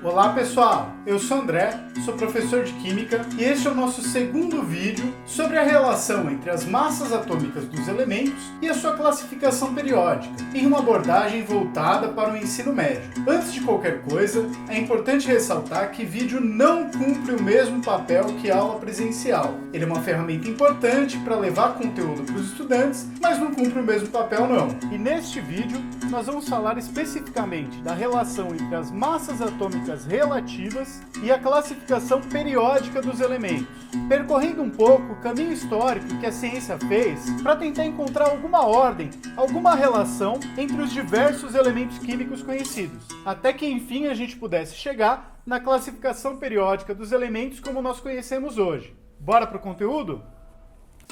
Olá pessoal, eu sou André, sou professor de Química e este é o nosso segundo vídeo sobre a relação entre as massas atômicas dos elementos e a sua classificação periódica, em uma abordagem voltada para o ensino médio. Antes de qualquer coisa, é importante ressaltar que vídeo não cumpre o mesmo papel que aula presencial. Ele é uma ferramenta importante para levar conteúdo para os estudantes, mas não cumpre o mesmo papel não. E neste vídeo, nós vamos falar especificamente da relação entre as massas atômicas relativas e a classificação periódica dos elementos, percorrendo um pouco o caminho histórico que a ciência fez para tentar encontrar alguma ordem, alguma relação entre os diversos elementos químicos conhecidos, até que enfim a gente pudesse chegar na classificação periódica dos elementos como nós conhecemos hoje. Bora pro conteúdo?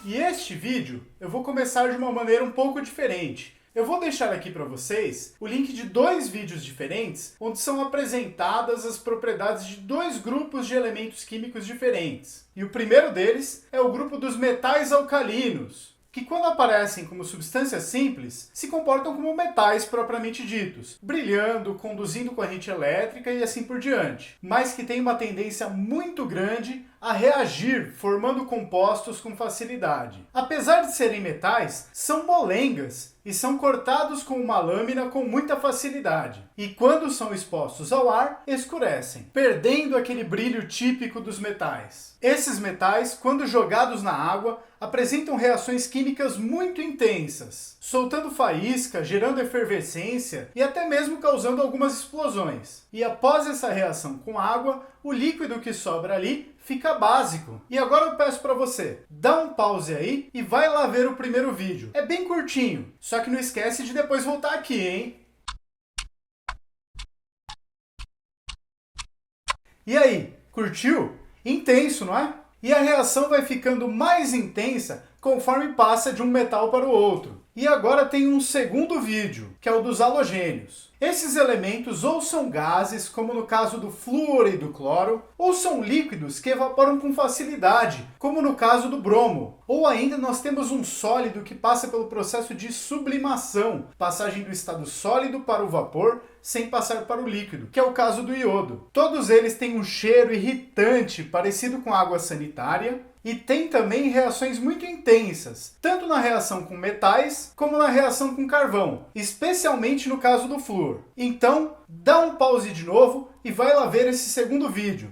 E este vídeo eu vou começar de uma maneira um pouco diferente. Eu vou deixar aqui para vocês o link de dois vídeos diferentes, onde são apresentadas as propriedades de dois grupos de elementos químicos diferentes. E o primeiro deles é o grupo dos metais alcalinos, que quando aparecem como substâncias simples, se comportam como metais propriamente ditos, brilhando, conduzindo corrente elétrica e assim por diante, mas que têm uma tendência muito grande a reagir, formando compostos com facilidade. Apesar de serem metais, são molengas e são cortados com uma lâmina com muita facilidade. E quando são expostos ao ar, escurecem, perdendo aquele brilho típico dos metais. Esses metais, quando jogados na água, apresentam reações químicas muito intensas, soltando faísca, gerando efervescência e até mesmo causando algumas explosões. E após essa reação com água, o líquido que sobra ali fica básico. E agora eu peço para você, dá um pause aí e vai lá ver o primeiro vídeo. É bem curtinho, só que não esquece de depois voltar aqui, hein? E aí, curtiu? Intenso, não é? E a reação vai ficando mais intensa conforme passa de um metal para o outro. E agora tem um segundo vídeo, que é o dos halogênios. Esses elementos ou são gases, como no caso do flúor e do cloro, ou são líquidos que evaporam com facilidade, como no caso do bromo. Ou ainda nós temos um sólido que passa pelo processo de sublimação, passagem do estado sólido para o vapor, sem passar para o líquido, que é o caso do iodo. Todos eles têm um cheiro irritante, parecido com água sanitária, e tem também reações muito intensas, tanto na reação com metais, como na reação com carvão, especialmente no caso do flúor. Então, dá um pause de novo e vai lá ver esse segundo vídeo.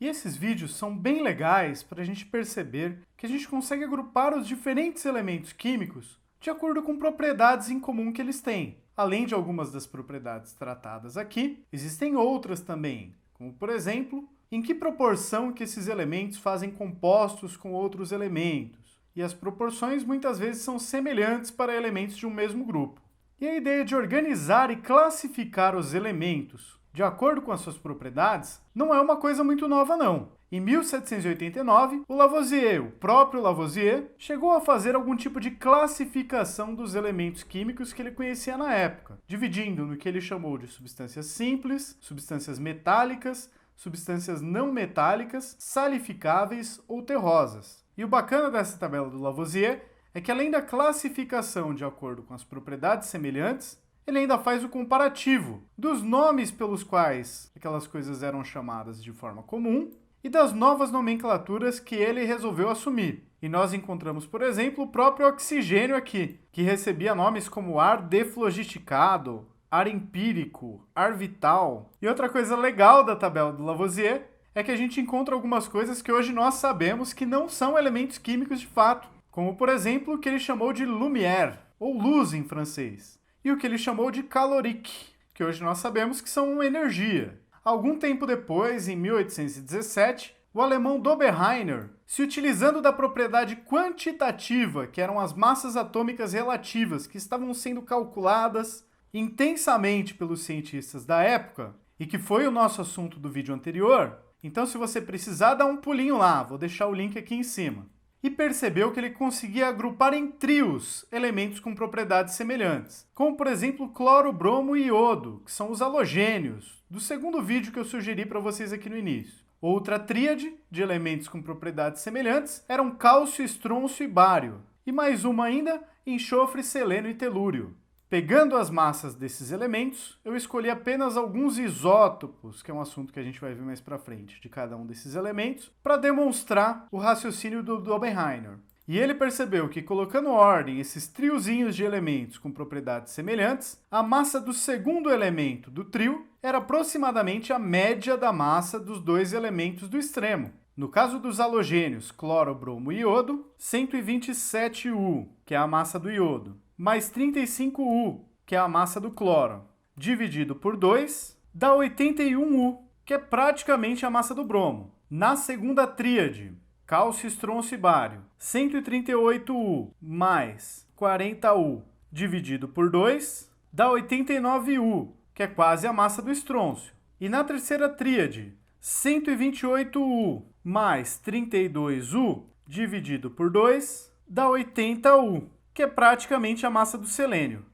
E esses vídeos são bem legais para a gente perceber que a gente consegue agrupar os diferentes elementos químicos de acordo com propriedades em comum que eles têm. Além de algumas das propriedades tratadas aqui, existem outras também, como por exemplo, em que proporção que esses elementos fazem compostos com outros elementos. E as proporções muitas vezes são semelhantes para elementos de um mesmo grupo. E a ideia de organizar e classificar os elementos de acordo com as suas propriedades não é uma coisa muito nova não. Em 1789, o próprio Lavoisier, chegou a fazer algum tipo de classificação dos elementos químicos que ele conhecia na época, dividindo no que ele chamou de substâncias simples, substâncias metálicas, substâncias não metálicas, salificáveis ou terrosas. E o bacana dessa tabela do Lavoisier é que além da classificação de acordo com as propriedades semelhantes, ele ainda faz o comparativo dos nomes pelos quais aquelas coisas eram chamadas de forma comum e das novas nomenclaturas que ele resolveu assumir. E nós encontramos, por exemplo, o próprio oxigênio aqui, que recebia nomes como ar deflogisticado, ar empírico, ar vital. E outra coisa legal da tabela do Lavoisier é que a gente encontra algumas coisas que hoje nós sabemos que não são elementos químicos de fato, como por exemplo o que ele chamou de lumière, ou luz em francês, e o que ele chamou de calorique, que hoje nós sabemos que são energia. Algum tempo depois, em 1817, o alemão Dobereiner, se utilizando da propriedade quantitativa, que eram as massas atômicas relativas que estavam sendo calculadas intensamente pelos cientistas da época, e que foi o nosso assunto do vídeo anterior, então se você precisar, dá um pulinho lá, vou deixar o link aqui em cima. E percebeu que ele conseguia agrupar em trios elementos com propriedades semelhantes, como por exemplo cloro, bromo e iodo, que são os halogênios, do segundo vídeo que eu sugeri para vocês aqui no início. Outra tríade de elementos com propriedades semelhantes eram cálcio, estrôncio e bário. E mais uma ainda, enxofre, selênio e telúrio. Pegando as massas desses elementos, eu escolhi apenas alguns isótopos, que é um assunto que a gente vai ver mais para frente, de cada um desses elementos, para demonstrar o raciocínio do Oppenheimer. E ele percebeu que, colocando ordem esses triozinhos de elementos com propriedades semelhantes, a massa do segundo elemento do trio era aproximadamente a média da massa dos dois elementos do extremo. No caso dos halogênios cloro, bromo e iodo, 127 U, que é a massa do iodo, mais 35 U, que é a massa do cloro, dividido por 2, dá 81 U, que é praticamente a massa do bromo. Na segunda tríade, cálcio, estronço e bário, 138 U mais 40 U dividido por 2 dá 89 U, que é quase a massa do estrôncio. E na terceira tríade, 128 U mais 32 U dividido por 2 dá 80 U, que é praticamente a massa do selênio.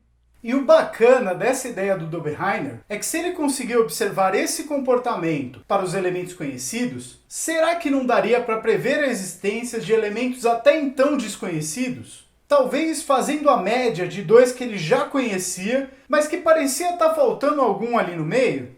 E o bacana dessa ideia do Oppenheimer é que se ele conseguir observar esse comportamento para os elementos conhecidos, será que não daria para prever a existência de elementos até então desconhecidos? Talvez fazendo a média de dois que ele já conhecia, mas que parecia estar faltando algum ali no meio?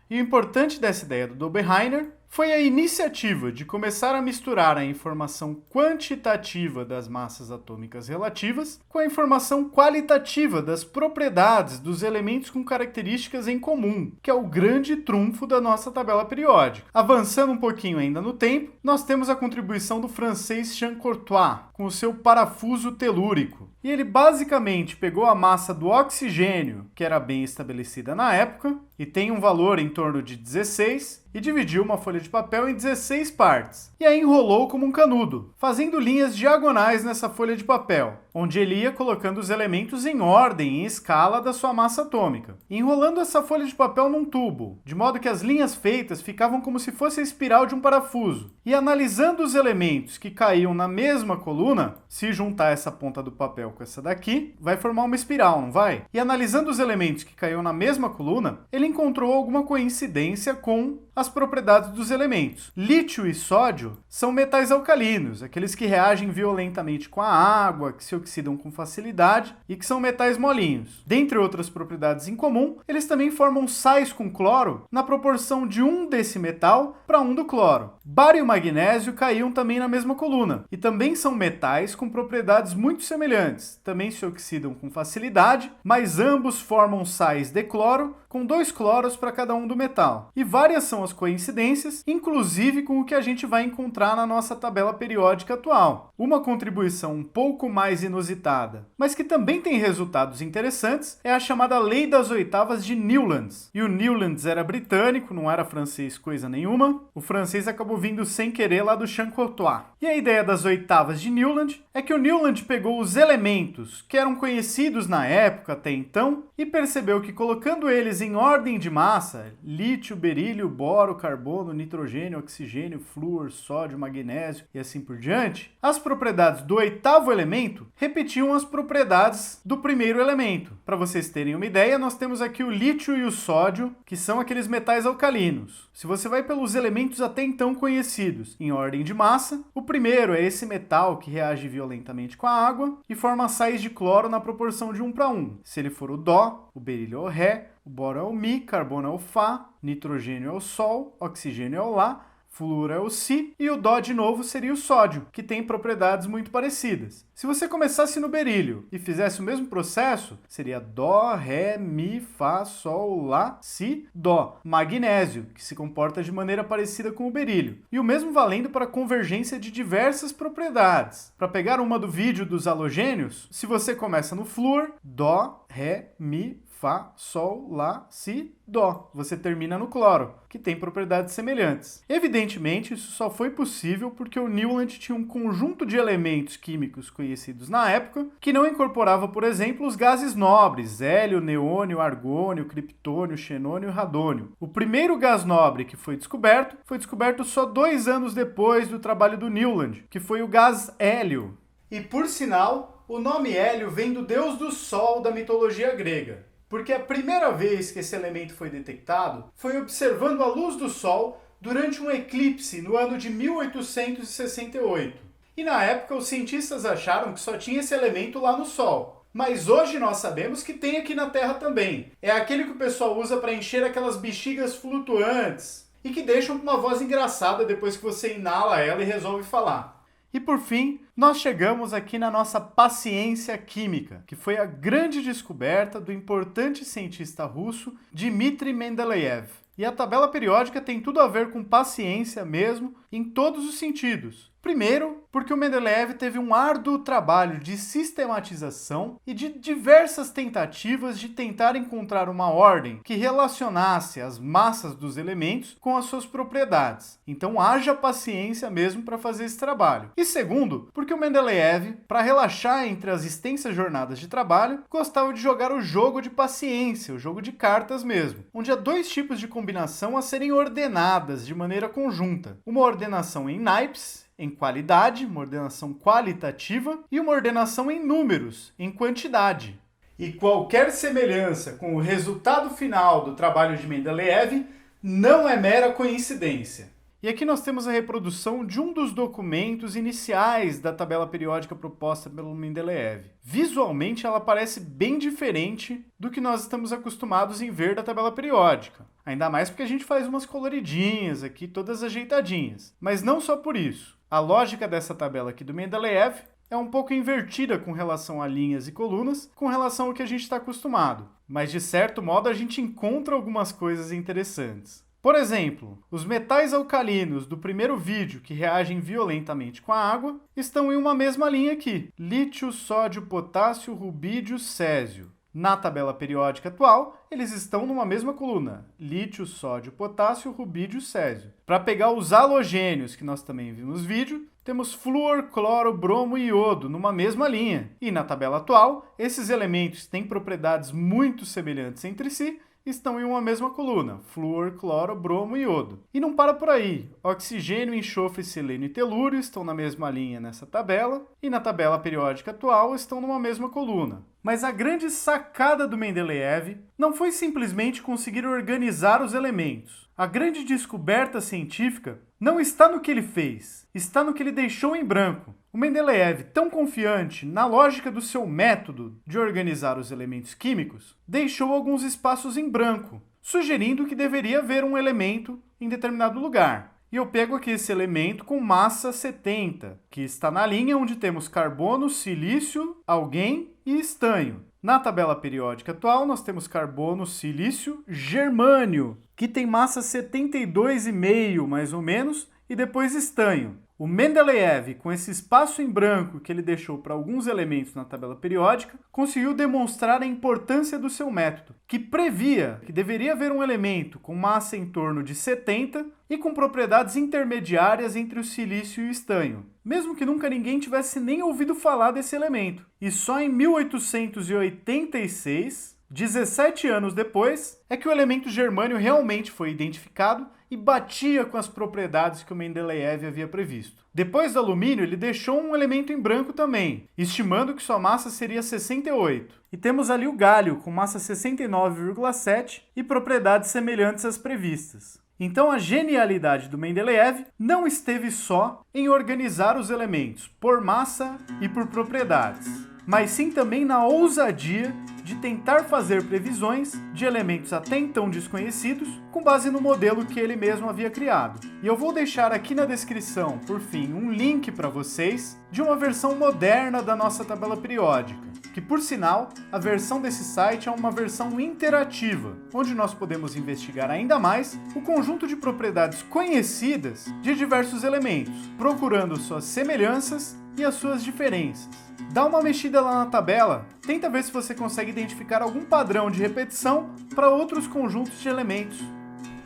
E o importante dessa ideia do Oppenheimer foi a iniciativa de começar a misturar a informação quantitativa das massas atômicas relativas com a informação qualitativa das propriedades dos elementos com características em comum, que é o grande trunfo da nossa tabela periódica. Avançando um pouquinho ainda no tempo, nós temos a contribuição do francês Jean Courtois, com o seu parafuso telúrico. E ele basicamente pegou a massa do oxigênio, que era bem estabelecida na época, e tem um valor em torno de 16, e dividiu uma folha de papel em 16 partes, e a enrolou como um canudo, fazendo linhas diagonais nessa folha de papel, onde ele ia colocando os elementos em ordem, em escala da sua massa atômica, enrolando essa folha de papel num tubo, de modo que as linhas feitas ficavam como se fosse a espiral de um parafuso, e analisando os elementos que caíam na mesma coluna, se juntar essa ponta do papel com essa daqui, vai formar uma espiral, não vai? E analisando os elementos que caíam na mesma coluna, ele encontrou alguma coincidência com as propriedades dos elementos. Lítio e sódio são metais alcalinos, aqueles que reagem violentamente com a água, que se oxidam com facilidade e que são metais molinhos. Dentre outras propriedades em comum, eles também formam sais com cloro na proporção de 1 desse metal para 1 do cloro. Bário e magnésio caíam também na mesma coluna e também são metais com propriedades muito semelhantes. Também se oxidam com facilidade, mas ambos formam sais de cloro com 2 cloros para cada um do metal. E várias são as coincidências, inclusive com o que a gente vai encontrar na nossa tabela periódica atual. Uma contribuição um pouco mais inusitada, mas que também tem resultados interessantes, é a chamada Lei das Oitavas de Newlands. E o Newlands era britânico, não era francês coisa nenhuma. O francês acabou vindo sem querer lá do Jean Courtois. E a ideia das oitavas de Newland é que o Newland pegou os elementos que eram conhecidos na época até então e percebeu que colocando eles em ordem de massa, lítio, berílio, boro, carbono, nitrogênio, oxigênio, flúor, sódio, magnésio e assim por diante, as propriedades do oitavo elemento repetiam as propriedades do primeiro elemento. Para vocês terem uma ideia, nós temos aqui o lítio e o sódio, que são aqueles metais alcalinos. Se você vai pelos elementos até então conhecidos em ordem de massa, o primeiro é esse metal que reage violentamente com a água e forma sais de cloro na proporção de 1 para 1. Se ele for o Dó, o berílio é o Ré, o boro é o Mi, carbono é o Fá, nitrogênio é o Sol, oxigênio é o Lá, flúor é o Si e o Dó de novo seria o sódio, que tem propriedades muito parecidas. Se você começasse no berílio e fizesse o mesmo processo, seria Dó, Ré, Mi, Fá, Sol, Lá, Si, Dó. Magnésio, que se comporta de maneira parecida com o berílio. E o mesmo valendo para a convergência de diversas propriedades. Para pegar uma do vídeo dos halogênios, se você começa no flúor, Dó, Ré, Mi, Fá, Sol, Lá, Si, Dó. Você termina no cloro, que tem propriedades semelhantes. Evidentemente, isso só foi possível porque o Newland tinha um conjunto de elementos químicos conhecidos na época que não incorporava, por exemplo, os gases nobres, hélio, neônio, argônio, criptônio, xenônio e radônio. O primeiro gás nobre que foi descoberto só 2 anos depois do trabalho do Newland, que foi o gás hélio. E, por sinal, o nome hélio vem do deus do Sol da mitologia grega. Porque a primeira vez que esse elemento foi detectado foi observando a luz do Sol durante um eclipse no ano de 1868. E na época os cientistas acharam que só tinha esse elemento lá no Sol. Mas hoje nós sabemos que tem aqui na Terra também. É aquele que o pessoal usa para encher aquelas bexigas flutuantes e que deixam com uma voz engraçada depois que você inala ela e resolve falar. E por fim, nós chegamos aqui na nossa paciência química, que foi a grande descoberta do importante cientista russo Dmitry Mendeleev. E a tabela periódica tem tudo a ver com paciência mesmo, em todos os sentidos. Primeiro, porque o Mendeleev teve um árduo trabalho de sistematização e de diversas tentativas de tentar encontrar uma ordem que relacionasse as massas dos elementos com as suas propriedades. Então haja paciência mesmo para fazer esse trabalho. E segundo, porque o Mendeleev, para relaxar entre as extensas jornadas de trabalho, gostava de jogar o jogo de paciência, o jogo de cartas mesmo, onde há dois tipos de combinação a serem ordenadas de maneira conjunta. Uma ordenação em naipes, em qualidade, uma ordenação qualitativa, e uma ordenação em números, em quantidade. E qualquer semelhança com o resultado final do trabalho de Mendeleev não é mera coincidência. E aqui nós temos a reprodução de um dos documentos iniciais da tabela periódica proposta pelo Mendeleev. Visualmente ela parece bem diferente do que nós estamos acostumados em ver da tabela periódica. Ainda mais porque a gente faz umas coloridinhas aqui, todas ajeitadinhas. Mas não só por isso. A lógica dessa tabela aqui do Mendeleev é um pouco invertida com relação a linhas e colunas, com relação ao que a gente está acostumado. Mas de certo modo a gente encontra algumas coisas interessantes. Por exemplo, os metais alcalinos do primeiro vídeo que reagem violentamente com a água estão em uma mesma linha aqui. Lítio, sódio, potássio, rubídio, césio. Na tabela periódica atual, eles estão numa mesma coluna. Lítio, sódio, potássio, rubídio, césio. Para pegar os halogênios, que nós também vimos no vídeo, temos flúor, cloro, bromo e iodo numa mesma linha. E na tabela atual, esses elementos têm propriedades muito semelhantes entre si, estão em uma mesma coluna, flúor, cloro, bromo e iodo. E não para por aí. Oxigênio, enxofre, selênio e telúrio estão na mesma linha nessa tabela, e na tabela periódica atual estão numa mesma coluna. Mas a grande sacada do Mendeleev não foi simplesmente conseguir organizar os elementos. A grande descoberta científica não está no que ele fez, está no que ele deixou em branco. O Mendeleev, tão confiante na lógica do seu método de organizar os elementos químicos, deixou alguns espaços em branco, sugerindo que deveria haver um elemento em determinado lugar. E eu pego aqui esse elemento com massa 70, que está na linha onde temos carbono, silício, alguém e estanho. Na tabela periódica atual, nós temos carbono, silício, germânio, que tem massa 72,5 mais ou menos, e depois estanho. O Mendeleev, com esse espaço em branco que ele deixou para alguns elementos na tabela periódica, conseguiu demonstrar a importância do seu método, que previa que deveria haver um elemento com massa em torno de 70 e com propriedades intermediárias entre o silício e o estanho, mesmo que nunca ninguém tivesse nem ouvido falar desse elemento. E só em 1886, 17 anos depois, é que o elemento germânio realmente foi identificado e batia com as propriedades que o Mendeleev havia previsto. Depois do alumínio, ele deixou um elemento em branco também, estimando que sua massa seria 68. E temos ali o gálio, com massa 69,7 e propriedades semelhantes às previstas. Então a genialidade do Mendeleev não esteve só em organizar os elementos por massa e por propriedades, mas sim também na ousadia de tentar fazer previsões de elementos até então desconhecidos com base no modelo que ele mesmo havia criado. E eu vou deixar aqui na descrição, por fim, um link para vocês de uma versão moderna da nossa tabela periódica, que por sinal, a versão desse site é uma versão interativa, onde nós podemos investigar ainda mais o conjunto de propriedades conhecidas de diversos elementos, procurando suas semelhanças e as suas diferenças. Dá uma mexida lá na tabela, tenta ver se você consegue identificar algum padrão de repetição para outros conjuntos de elementos.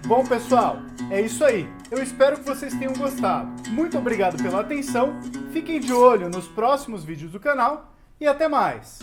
Bom, pessoal, é isso aí. Eu espero que vocês tenham gostado. Muito obrigado pela atenção, fiquem de olho nos próximos vídeos do canal e até mais!